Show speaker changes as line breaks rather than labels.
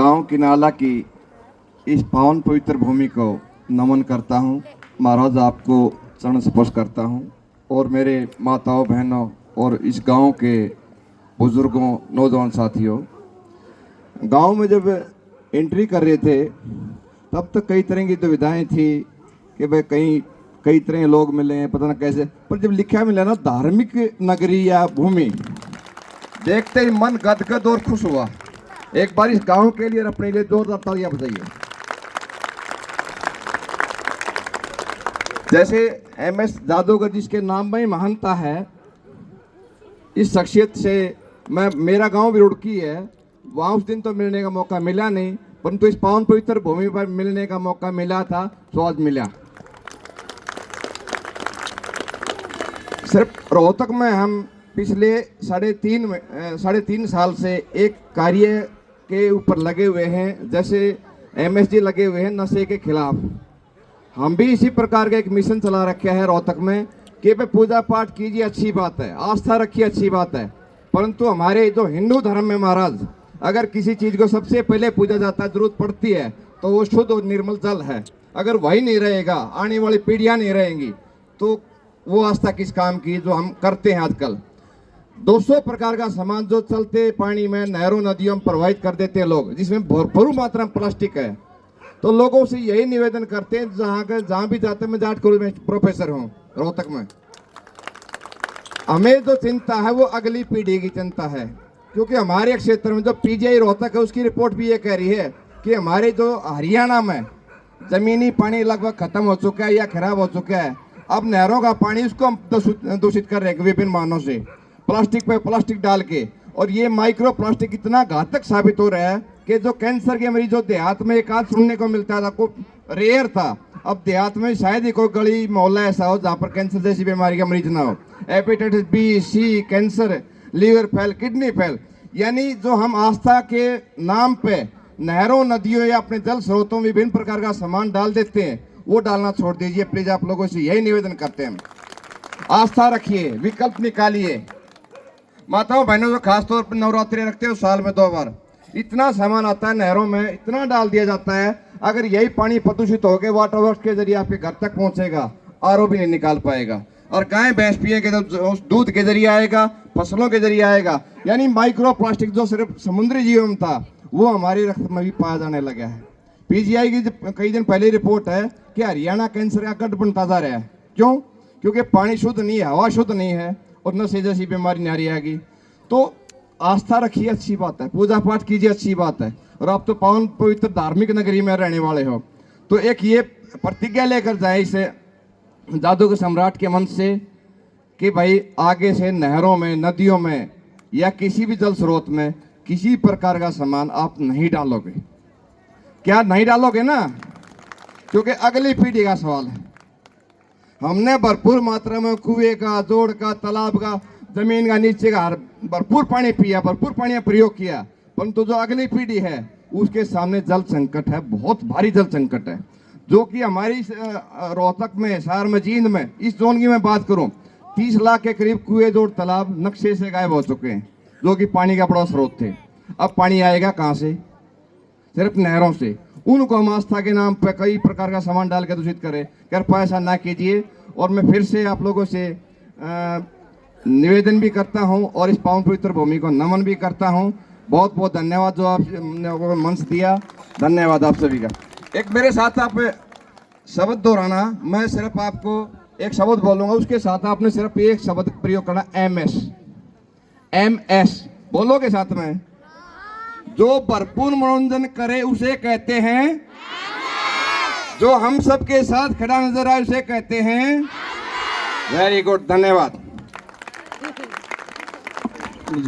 गांव की नाला की इस पावन पवित्र भूमि को नमन करता हूं। महाराज आपको चरण स्पर्श करता हूं और मेरे माताओं बहनों और इस गांव के बुजुर्गों नौजवान साथियों, गांव में जब एंट्री कर रहे थे तब तक कई तरह की दुविधाएं थी कि भाई कई तरह के लोग मिले हैं, पता ना कैसे, पर जब लिखा मिला ना धार्मिक नगरी या भूमि, देखते ही मन गदगद और खुश हुआ। एक बार इस गांव के लिए और अपने लिए जोरदार तालियां बजाइए। जैसे एमएस जादूगर जिसके नाम में ही महानता है, इस शख्सियत से मेरा गांव भी रुड़की है, वहां उस दिन तो मिलने का मौका मिला नहीं, परंतु इस पावन पवित्र भूमि पर मिलने का मौका मिला था, तो आज मिला। सिर्फ रोहतक में हम पिछले साढ़े तीन साल से एक कार्य के ऊपर लगे हुए हैं, जैसे एमएसजी लगे हुए हैं नशे के खिलाफ। हम भी इसी प्रकार का एक मिशन चला रखा है रोहतक में कि भाई पूजा पाठ कीजिए, अच्छी बात है, आस्था रखिए, अच्छी बात है, परंतु हमारे जो हिंदू धर्म में महाराज अगर किसी चीज को सबसे पहले पूजा जाता है, जरूरत पड़ती है, तो वो शुद्ध और निर्मल जल है। अगर वही नहीं रहेगा, आने वाली पीढ़ियां नहीं रहेंगी, तो वो आस्था किस काम की जो हम करते हैं। आजकल 200 प्रकार का सामान जो चलते पानी में, नहरों नदियों में प्रवाहित कर देते हैं लोग, जिसमें भरपूर मात्रा में प्लास्टिक है। तो लोगों से यही निवेदन करते हैं, जहां भी जाते हैं, मैं जाट कॉलेज में प्रोफेसर हूँ रोहतक में, हमें जो चिंता है वो अगली पीढ़ी की चिंता है। क्योंकि हमारे क्षेत्र में जो पीजीआई रोहतक है उसकी रिपोर्ट भी ये कह रही है कि हमारे जो हरियाणा में जमीनी पानी लगभग खत्म हो चुका है या खराब हो चुका है। अब नहरों का पानी उसको हम दूषित कर रहे हैं विभिन्न मानों से, प्लास्टिक पे प्लास्टिक डाल के, और ये माइक्रो प्लास्टिक इतना घातक साबित हो रहा है कि जो कैंसर के मरीज जो देहात में एक आध सुनने को मिलता था, को रेयर था, अब देहात में शायद ही कोई गली मोहल्ला ऐसा हो जहाँ पर कैंसर जैसी बीमारी का मरीज ना हो। Hepatitis B, C, cancer, liver fail, kidney fail, यानी जो हम आस्था के नाम पे नहरों नदियों या अपने जल स्रोतों में विभिन्न प्रकार का सामान डाल देते हैं, वो डालना छोड़ दीजिए प्लीज। आप लोगों से यही निवेदन करते हैं, आस्था रखिए, विकल्प निकालिए। माताओं बहनों जो खासतौर पर नवरात्रि रखते हैं साल में 2 बार, इतना सामान आता है नहरों में, इतना डाल दिया जाता है, अगर यही पानी प्रदूषित हो गए वाटर वर्क्स के जरिए आपके घर तक पहुंचेगा, आरओ भी नहीं निकाल पाएगा, और गाय भैंस पिएंगे तो दूध के जरिए आएगा, फसलों के जरिए आएगा। यानी माइक्रो प्लास्टिक जो सिर्फ समुद्री जीवों में था वो हमारी रक्त में भी पाया जाने लगा है। पीजीआई की कई दिन पहले रिपोर्ट है कि हरियाणा कैंसर का गढ़ बनता जा रहा है। क्यों? क्योंकि पानी शुद्ध नहीं है, हवा शुद्ध नहीं है, और नशे जैसी बीमारी नहीं आएगी। तो आस्था रखिए, अच्छी बात है, पूजा पाठ कीजिए, अच्छी बात है, और आप तो पावन पवित्र धार्मिक नगरी में रहने वाले हो, तो एक ये प्रतिज्ञा लेकर जाए इसे जादू के सम्राट के मन से कि भाई आगे से नहरों में, नदियों में या किसी भी जल स्रोत में किसी प्रकार का सामान आप नहीं डालोगे। क्या नहीं डालोगे ना? क्योंकि अगली पीढ़ी का सवाल है। हमने भरपूर मात्रा में कुएं का, जोड़ का, तालाब का, जमीन का, नीचे का भरपूर पानी पिया, भरपूर पानी का प्रयोग किया, परंतु जो अगली पीढ़ी है उसके सामने जल संकट है, बहुत भारी जल संकट है, जो कि हमारी रोहतक में, शहर में, जींद में, इस जोन की मैं बात करूं, 30 लाख के करीब कुएं, जोड़, तालाब नक्शे से गायब हो चुके हैं, जो कि पानी का बड़ा स्रोत थे। अब पानी आएगा कहाँ से? सिर्फ नहरों से। उनको हम आस्था के नाम पर कई प्रकार का सामान डाल के दूषित करें, कृपया ऐसा ना कीजिए। और मैं फिर से आप लोगों से निवेदन भी करता हूं और इस पावन पवित्र भूमि को नमन भी करता हूं। बहुत बहुत धन्यवाद जो आपने मंच दिया, धन्यवाद आप सभी का। एक मेरे साथ आप शब्द दोहराना, मैं सिर्फ आपको एक शब्द बोलूंगा, उसके साथ आपने सिर्फ एक शब्द प्रयोग करना, एमएस। एमएस बोलोगे साथ में? जो भरपूर मनोरंजन करे उसे कहते हैं, जो हम सबके साथ खड़ा नजर आए उसे कहते हैं। वेरी गुड, धन्यवाद।